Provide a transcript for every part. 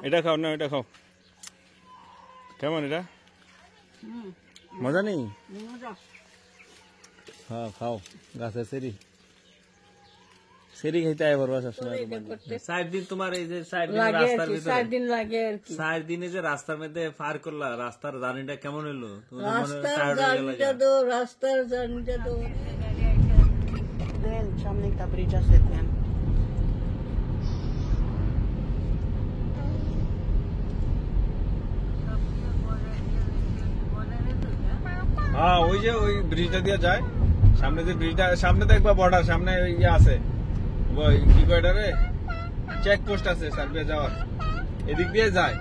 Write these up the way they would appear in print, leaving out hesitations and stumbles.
এটা খাও না, এটা খাও। কেমন এটা? মজা নেই? হ্যাঁ খাও, গাছের সেরি সেরি খাইতে আয় বলবা সবসময়। 4 দিন তোমার এই যে 4 দিন রাস্তার ভিতরে 4 দিন লাগে আর কি। 4 দিনে যে রাস্তার মধ্যে পার করলা, রাস্তার জার্নিটা কেমন হলো? রাস্তার জার্নিটা তো del সামনে একটা ব্রিজ আছে দেন। হ্যাঁ ওই যে ওই ব্রিজটা দিয়ে যায় সামনে, যে ব্রিজটা সামনে দেখবা বর্ডার, সামনে ইয়ে আছে কি কয় এটা রে, চেক পোস্ট আছে সার্বিয়া যাওয়ার, এদিক দিয়ে যায়।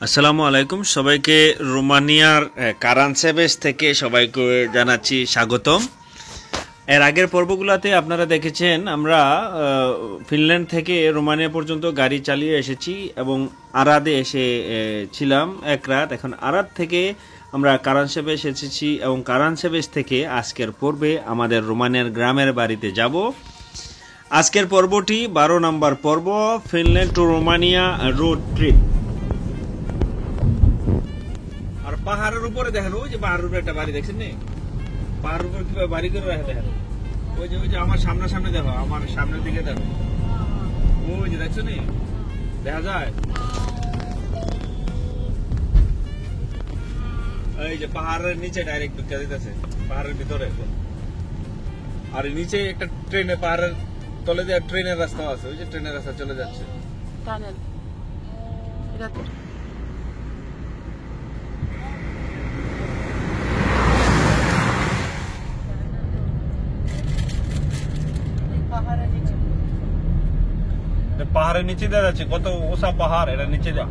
আসসালামু আলাইকুম, সবাইকে রোমানিয়ার কারানসেবেস থেকে সবাইকে জানাচ্ছি স্বাগতম। এর আগের পর্বগুলোতে আপনারা দেখেছেন আমরা ফিনল্যান্ড থেকে রোমানিয়া পর্যন্ত গাড়ি চালিয়ে এসেছি এবং আরাদে ছিলাম এক রাত। এখন আরাদ থেকে আমরা কারানসেবেস এসেছি এবং কারানসেবেস থেকে আজকের পর্বে আমাদের রোমানিয়ার গ্রামের বাড়িতে যাব। আজকের পর্বটি 12 নম্বর পর্ব, Finland to Romania road trip. পাহাড়ের উপরে দেখেন, ওই যে পাহাড়ের উপরে একটা বাড়ি দেখছেন, পাহাড়ের উপরে কিভাবে বাড়ি করে রাখে দেখেন। ওই যে আমার সামনে দেখো, আমার সামনের দিকে দেখো, ওই যে দেখছো নি, দেখা যায় এই যে পাহাড়ের নিচে ডাইরেক্ট ঢুকে দিতেছে, পাহাড়ের ভিতরে। আর নিচে একটা ট্রেনে, পাহাড়ের তলে দিয়ে ট্রেনের রাস্তা আছে, ওই যে ট্রেনের রাস্তা চলে যাচ্ছে। পাহাড়ের নিচে দেওয়া যাচ্ছে, কত ওসা পাহাড়, এটা নিচে যা।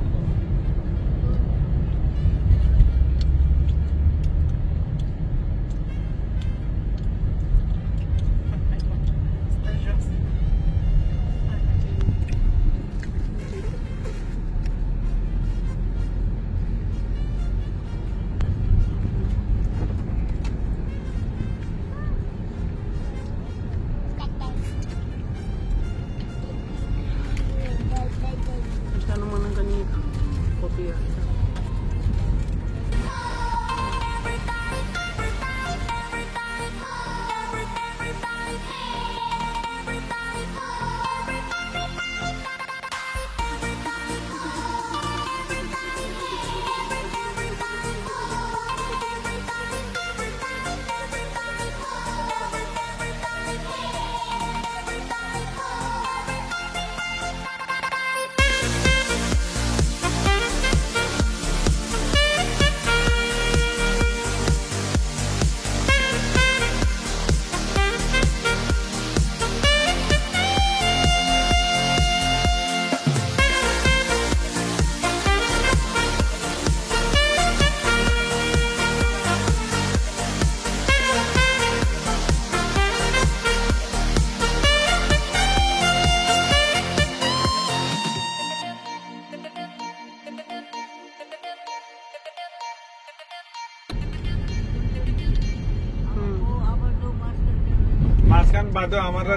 মাঝখান বাদে আমার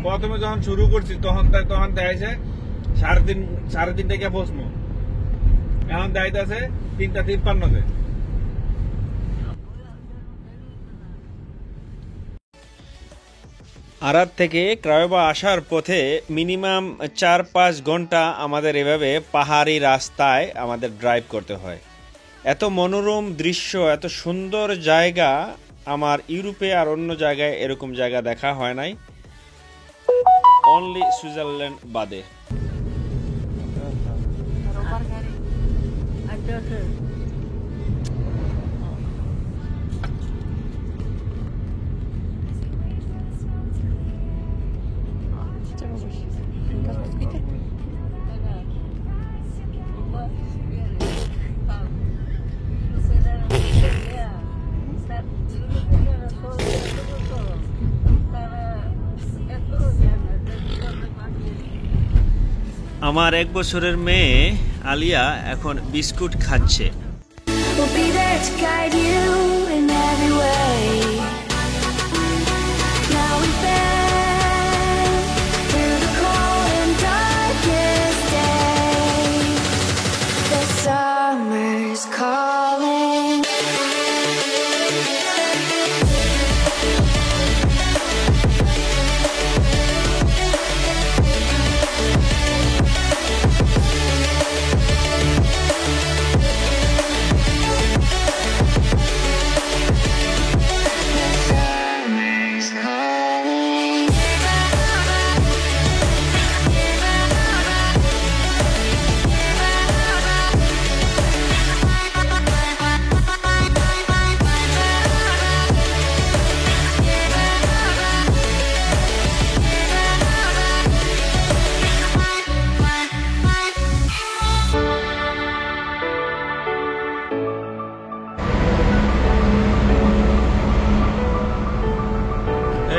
প্রথমে যখন শুরু করছি তখন দেখাইছে 3:30 থেকে পৌঁছবো, এখন দেখাইতেছে 3:53। আরাদ থেকে ক্রায়োবা আসার পথে মিনিমাম 4-5 ঘন্টা আমাদের এভাবে পাহাড়ি রাস্তায় আমাদের ড্রাইভ করতে হয়। এত মনোরম দৃশ্য, এত সুন্দর জায়গা আমার ইউরোপে আর অন্য জায়গায় এরকম জায়গা দেখা হয় নাই, অনলি সুইজারল্যান্ড বাদে। আমার 1 বছরের মেয়ে আলিয়া এখন বিস্কুট খাচ্ছে। We'll be there to guide you in every way. Now we've been through the cold and darkest days. The summer's calling.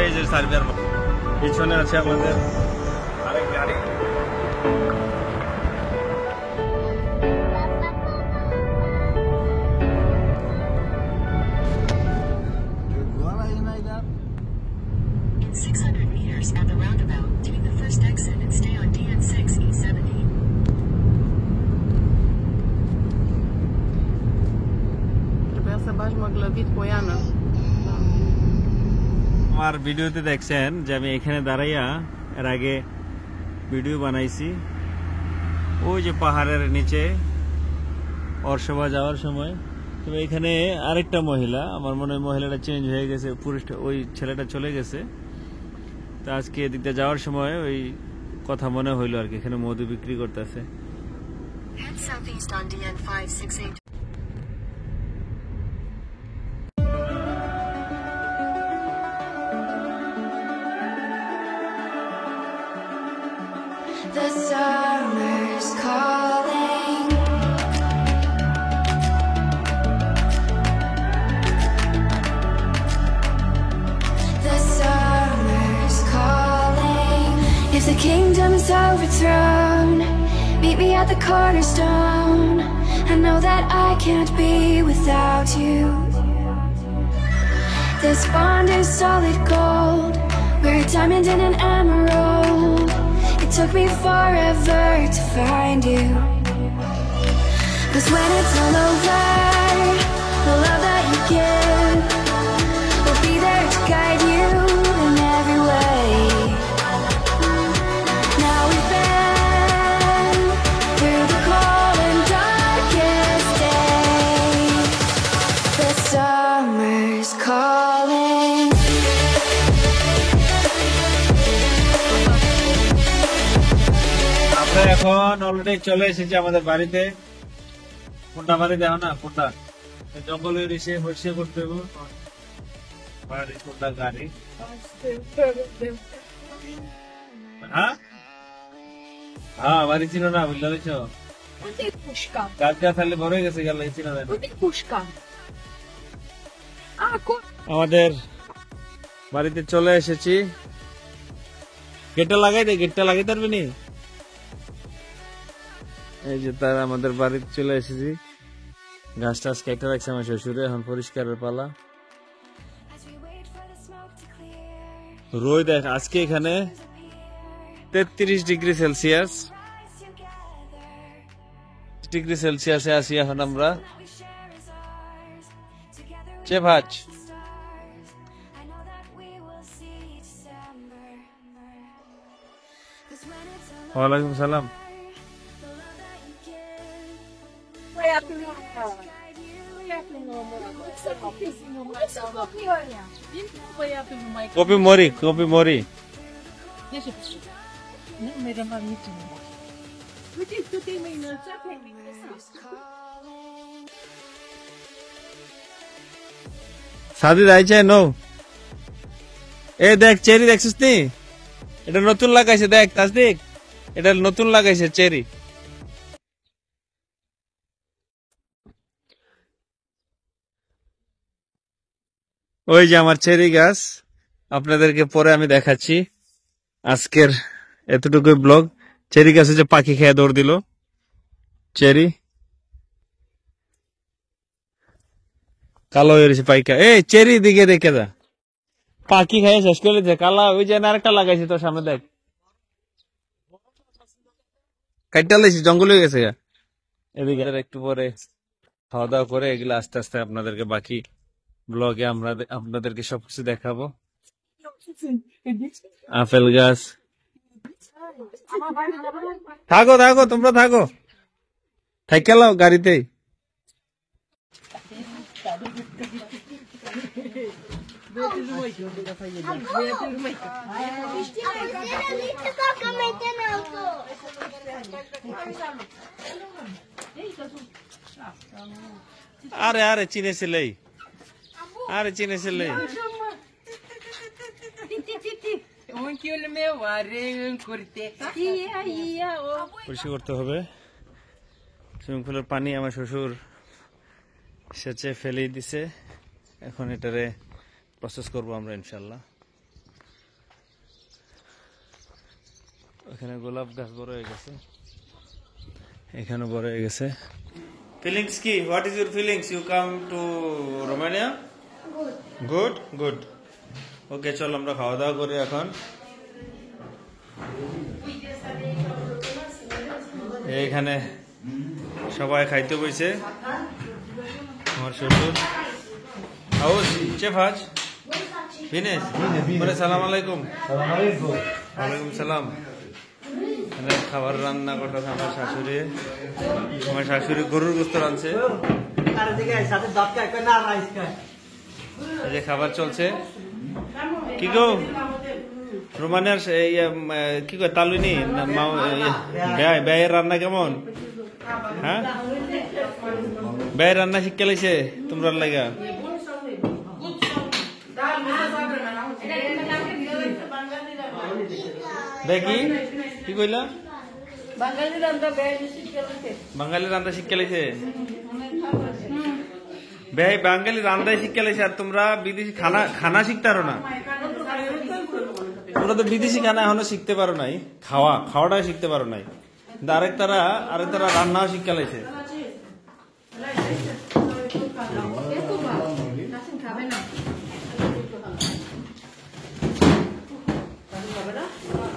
এই যে সার্ভিয়ার পিছনে আছে আমাদের আরেক গাড়ি। In 600 meters at the roundabout, take the first exit and stay on DN6 E70. Trebuia să bagi măglăvit cu Iana. আমার ভিডিওতে দেখছেন যে আমি এখানে দাঁড়াইয়া এর আগে ভিডিও বানাইছি। ওই যে পাহাড়ের নিচে অর্শবা যাওয়ার সময়, তবে এখানে আরেকটা মহিলা, আমার মনে হয় মহিলাটা চেঞ্জ হয়ে গেছে, পুরুষটা ওই ছেলেটা চলে গেছে। তো আজকে এদিকটা যাওয়ার সময় ওই কথা মনে হইলো আর কি, এখানে মধু বিক্রি করতেছে। Head southeast on DN568. The summer's calling. The summer's calling. If the kingdom is overthrown, meet me at the cornerstone. I know that I can't be without you. This bond is solid gold. We're a diamond and an emerald. It took me forever to find you. 'Cause when it's all over, the love that you give will be there to guide you in every way. Now we've been through the cold and darkest days. The summer's calling. আমরা এখন already চলে এসেছি আমাদের বাড়িতে। কোনটা বাড়ি দেখো না, কোনটা জঙ্গলের এসে হইসে করতে হবে বাড়ি, কোনটা গাড়ি। হ্যাঁ হ্যাঁ, বাড়ি ছিল না, বুঝতে পেরেছ? গাছ গাছ থাকলে বড় হয়ে গেছে, গেল ছিল না। আমাদের বাড়িতে চলে এসেছি। গেটটা লাগাই দে, গেটটা লাগাই পারবি নি? এই যে তার আমাদের বাড়িতে চলে এসেছি। ঘাস টাস কেটে রাখছে আমার শ্বশুরে, এখন পরিষ্কারের পালা। রোদ দেখ আজকে এখানে 33 ডিগ্রি সেলসিয়াস, ডিগ্রি সেলসিয়াসে আছি এখন আমরা। চেভাজ ওয়ালাইকুম সালাম। কপি মরি, কপি মরি। সাদি যাইছে নো। এ দেখ চেরি দেখছিস নি? এটা নতুন লাগাইছে, দেখ তাসদিক, এটা নতুন লাগাইছে চেরি। ওই যে আমার চেরি গাছ, আপনাদেরকে পরে আমি দেখাচ্ছি। আজকের এতটুকুই ব্লগ। চেরি গাছে যে পাখি খেয়ে দৌড় দিল, চেরি কালো হয়ে গেছে পাইকা। এই চেরি দিকে দেখে যা, পাখি খেয়ে শেষ করে দিচ্ছে কালা। ওই যে আরেকটা লাগাইছি তোর সামনে, দেখ কাইটা লাইছি, জঙ্গল হয়ে গেছে। এদিকে একটু পরে খাওয়া দাওয়া করে এগুলো আস্তে আস্তে আপনাদেরকে বাকি ব্লগে আমরা আপনাদেরকে সবকিছু দেখাবো। আপেল গাছ, থাকো থাকো তোমরা থাকো, থাইকালাও গাড়িতেই। আরে আরে চিনেছিলেই, আরে চিনেছিলেই। পরিষ্কার করতে হবে সুইমিং পুলের পানি। আমার শ্বশুর সেচে ফেলে দিছে, এখন এটারে প্রসেস করবো আমরা ইনশাল্লাহ। ওখানে গোলাপ গাছ বড় হয়ে গেছে, এখানে বড় হয়ে গেছে। ফিলিংস কি? What is your feelings? You come to Romania? Good good. Okay, চল আমরা খাওয়া দাওয়া করি এখন। এইখানে সবাই খাইতে বইছে। আমার শ্বশুর হাউস চেফ আজ ভিনেশ বলে সালাম আলাইকুম। ওয়ালাইকুম সালাম। খাবার রান্না করতেছে আমার শাশুড়ি। আমার শাশুড়ি গরুর গোস্ত রাঁধছে, এই যে খাবার চলছে। কি গো রোমানিয়ার কি কয় তালুনি ব্যয়ের রান্না কেমন? হ্যাঁ, ব্যয়ের রান্না শিক্ষা লাইছে তোমরা লাগা? দেখি কি কইলা? বাঙালি রান্না শিক্ষা লাইছে? ভাই বাঙালি রান্নাই শিক্ষা লাইছে, আর তোমরা বিদেশি খানা শিখতে পারো না। তোমরা তো বিদেশি খানা এখনো শিখতে পারো নাই, খাওয়াটা শিখতে পারো নাই। আরেক তারা রান্নাও শিক্ষা লাইছে।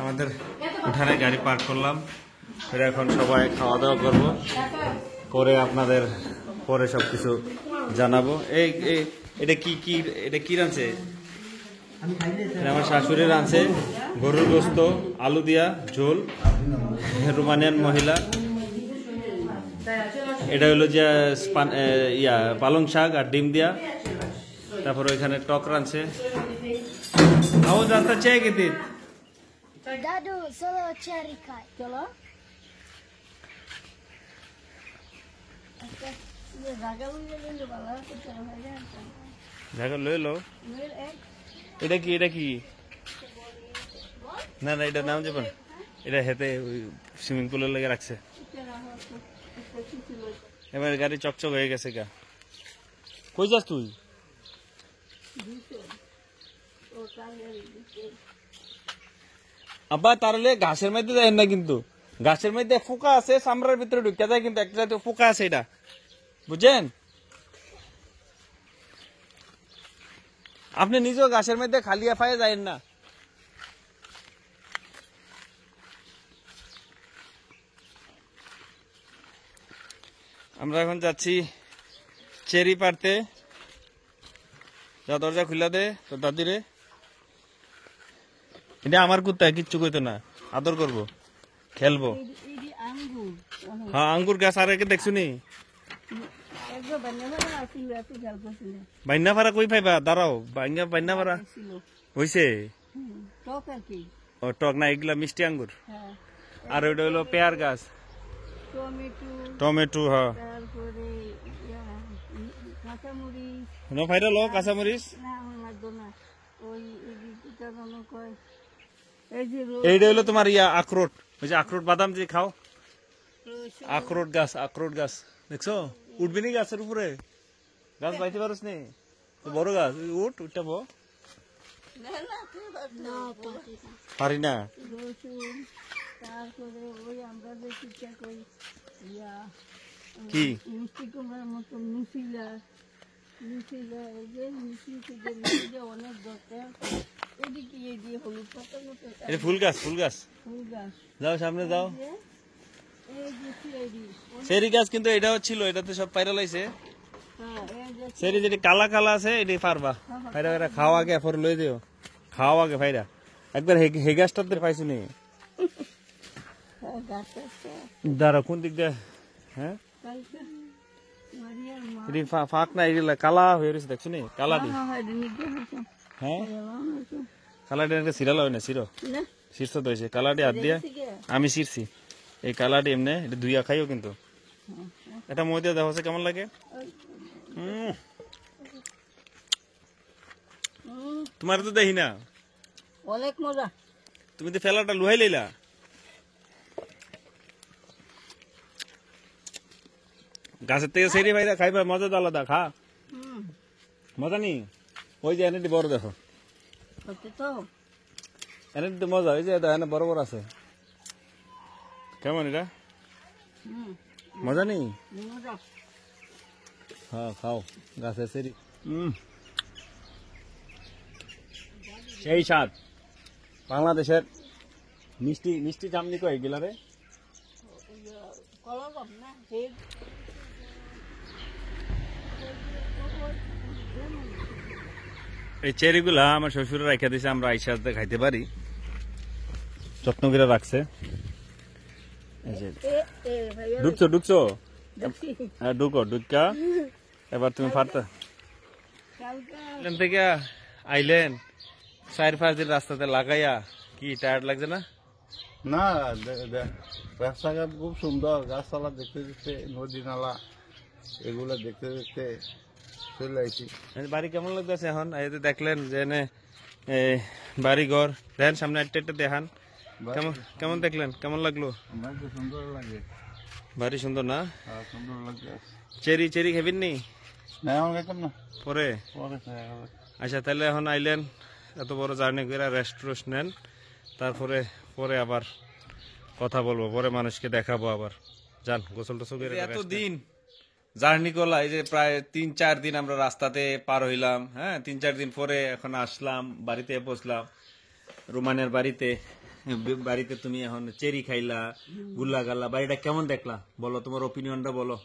আমাদের উঠানে গাড়ি পার্ক করলাম, এখন সবাই খাওয়া দাওয়া করবো, করে আপনাদের পরে সবকিছু জানাবো। এটা কি রাঁধছে? আমার শাশুড়ি রাঁধছে গরুর গোস্ত আলু দিয়া ঝোল, রোমানিয়ান মহিলা। এটা হলো যে পালং শাক আর ডিম দিয়া। তারপর ওইখানে টক রাঁধছে। আওয়াজ রাস্তা চেয়ে গেছি দাদু চলো চেরি খাই চলো। জায়গা লই লো। এটা কি না না এটা নাম যাবেন, এটা হেতে সুইমিং পুলের লেগে রাখছে। এবার গাড়ি চকচক হয়ে গেছে গা। কই যাস তুই? আব্বা তাহলে ঘাসের মধ্যে যায় না, কিন্তু ঘাসের মধ্যে পোকা আছে, চামড়ার ভিতরে ঢুকে যায়, কিন্তু একটা জাতীয় পোকা আছে, এটা বুঝছেন? আপনি নিজেও ঘাসের মধ্যে খালিয়া ফায়ে যায় না। আমরা এখন যাচ্ছি চেরি পাড়তে। যা দরজা খুলে দে তোর দাদিরে। এটা আমার কুত্তা, কিচ্ছু কইতো না, আদর করবো, খেলবো। হ্যাঁ আঙ্গুর গাছ আর একে দেখছো নি? বাইনা ভাড়া কই পাইবা? দাঁড়াও, বাইনা ভাড়া হইছে। ও টক না, এগুলা মিষ্টি আঙ্গুর। আর ওইটা হলো পেয়ার গাছ, টমেটো। হ্যাঁ ফাইরা লো কাঁচামরিচ। এইটা হলো তোমার আখরোট, ওই যে আখরোট বাদাম যে খাও, আখরোট গাছ দেখছো? উঠবি নি গাছের উপরে? গাছ পাইতে পারোস নি? বড় গাছ, উঠটা পারি না। তারপরে ওই আমরা যে চিন্তা করি কি মিষ্টি কুমড়ার মতো মিছিলা এই যে মিষ্টি অনেক দরকার। এদিকে এই দিয়ে হলুদ পাতা মতো এটা ফুল গাছ ফুল গাছ। যাও সামনে যাও। এই যে সেরি গাছ কিন্তু এটাও ছিল, এটাতে সব পাইরা লাইছে। সেরি যেটি কালা কালা আছে এটি পারবা ফাইরা ফাইরা খাওয়া আগে পরে লই দিও, খাওয়া আগে ফাইরা একবার হে গাছটাতে পাইছি নি। দাঁড়া কোন দিক দিয়ে? হ্যাঁ এটি ফাঁক না, এটি কালা হয়ে রয়েছে দেখছো নি কালাটি। হ্যাঁ কালাটি একটা সিরাল হয় না, সিরো শীর্ষ তো হয়েছে কালাটি হাত দিয়ে আমি ছিঁড়ছি। এই কালাটি এমনি এটা ধুইয়া খাইও কিন্তু এটা মই দিয়ে দেখো কেমন লাগে। তোমার তো দেখি না, অনেক মজা। তুমি তো ফেলাটা লুহাই লইলা। গাছের থেকে সেরি ভাইরা খাইবা, মজা তো আলাদা। খা মজা নি, ওই যে এনে বড় দেখো, এনে তো মজা। ওই যে এনে বড় বড় আছে, কেমন এটা মজা নি? হ্যাঁ খাও গাছের সেরি, সেই স্বাদ। বাংলাদেশের মিষ্টি মিষ্টি চামনি কয় গিলারে। এই চেরিগুলা আমার শ্বশুর রাখা দিয়েছে, আমরা আইসাতে খাইতে পারি, যত্ন করে রাখছে। ঢুকছো ঢুকছো, হ্যাঁ ঢুকো ঢুকা। এবার তুমি ফাটতা থেকে আইলেন 4-5 দিন রাস্তাতে লাগাইয়া, কি টায়ার্ড লাগছে না? না রাস্তাঘাট খুব সুন্দর, গাছপালা দেখতে দেখতে, নদী নালা এগুলো দেখতে দেখতে চলে আসি। বাড়ি কেমন লাগতেছে এখন? এই যে দেখলেন যে বাড়ি ঘর দেখেন, সামনে একটা দেখান, কেমন কেমন দেখলেন, কেমন লাগলো? সুন্দর লাগে, বাড়ি সুন্দর না? সুন্দর লাগে। চেরি চেরি খাবেন নি? না এখন খাইতাম না, পরে। আচ্ছা তাহলে এখন আইলেন, এত বড় জার্নি করে রেস্ট নেন, তারপরে পরে আবার কথা বলবো, পরে মানুষকে দেখাবো আবার। যান গোসল টোসল করে। এতদিন জার্নি করলাম, এই যে প্রায় 3-4 দিন আমরা রাস্তাতে পার হইলাম। হ্যাঁ 3-4 দিন পরে এখন আসলাম, বাড়িতে বসলাম, রোমানের বাড়িতে। বাড়িতে তুমি এখন চেরি খাইলা, গুল্লা গাল্লা, বাড়িটা কেমন দেখলা বলো, তোমার ওপিনিয়নটা বলো।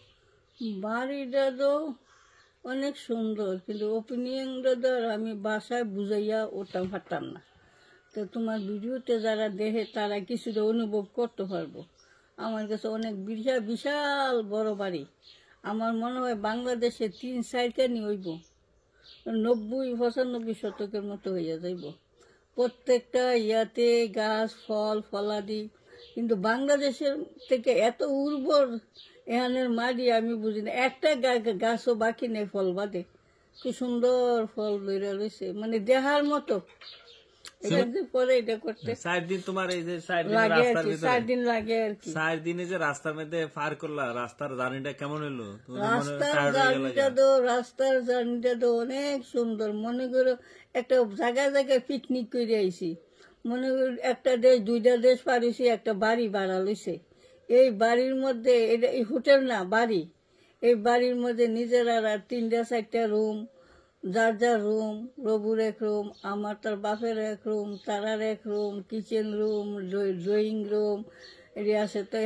বাড়িটা তো অনেক সুন্দর, কিন্তু ওপিনিয়নটা তো আমি বাসায় বুঝাইয়া ওটা পারতাম না। তো তোমার ভিডিওতে যারা দেখে তারা কিছুটা অনুভব করতে পারবো। আমার কাছে অনেক বিশাল বিশাল বড় বাড়ি। আমার মনে হয় বাংলাদেশে 3-4 কানি হইব, 90-95 শতকের মতো হইয়া যাইব। প্রত্যেকটা ইয়াতে গাছ ফল ফলাদি, কিন্তু বাংলাদেশের থেকে এত উর্বর এখানের মাটি আমি বুঝি না। একটা গাছও বাকি নেই ফল বাদে, কি সুন্দর ফল বেড়ে রয়েছে, মানে দেখার মতো। পরে এটা করতে 4 দিন তোমার এই যে 4 দিন লাগে আর কি। 4 দিনে যে রাস্তার মধ্যে পার করলা, রাস্তার জার্নিটা কেমন হলো? রাস্তার জার্নিটা তো অনেক সুন্দর। মনে করো একটা জায়গায় জায়গায় পিকনিক করে আইছি, মনে করো একটা দেশ 2টা দেশ পারিছি, একটা বাড়ি ভাড়া লইছে। এই বাড়ির মধ্যে, এটা এই হোটেল না বাড়ি, এই বাড়ির মধ্যে নিজেরা 3-4টা রুম, যার যার রুম, রবুর এক রুম, আমার তার বাপের এক রুম, তারার এক room, kitchen room, drawing room এটি আছে। তো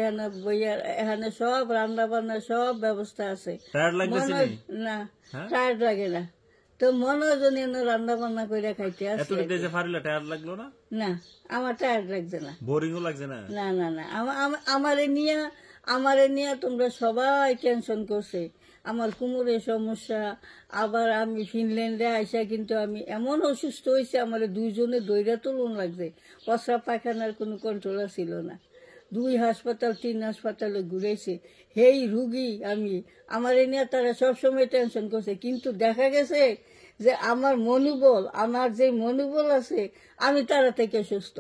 এখানে সব রান্না বান্না সব ব্যবস্থা আছে। না টায়ার্ড লাগে না, তো মনোজন রান্না বান্না করে খাইতে আসে। না আমার টায়ার্ড লাগছে না, বোরিংও লাগছে না। না না না, আমারে নিয়ে তোমরা সবাই টেনশন করছে, আমার কোমরের সমস্যা। আবার আমি ফিনল্যান্ডে আইসা কিন্তু আমি এমন অসুস্থ হয়েছে, আমার 2 জনে দইরা তুলন লাগছে, প্রস্রাব পায়খানার কোনো কন্ট্রোল ছিল না। 2 হাসপাতাল 3 হাসপাতালে ঘুরেছে সেই রুগী আমি। আমার নিয়ে তারা সবসময় টেনশন করছে, কিন্তু দেখা গেছে যে আমার যে মনোবল আছে, আমি তারা থেকে সুস্থ।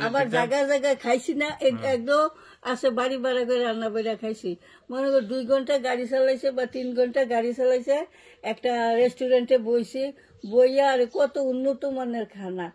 আবার জায়গায় জায়গায় খাইছি না, একদম আছে বাড়ি ভাড়া করে রান্না বেড়া খাইছি। মনে কর 2 ঘন্টা গাড়ি চালাইছে বা 3 ঘন্টা গাড়ি চালাইছে, একটা রেস্টুরেন্টে বইছি, বইয়া আর কত উন্নত মানের খানা।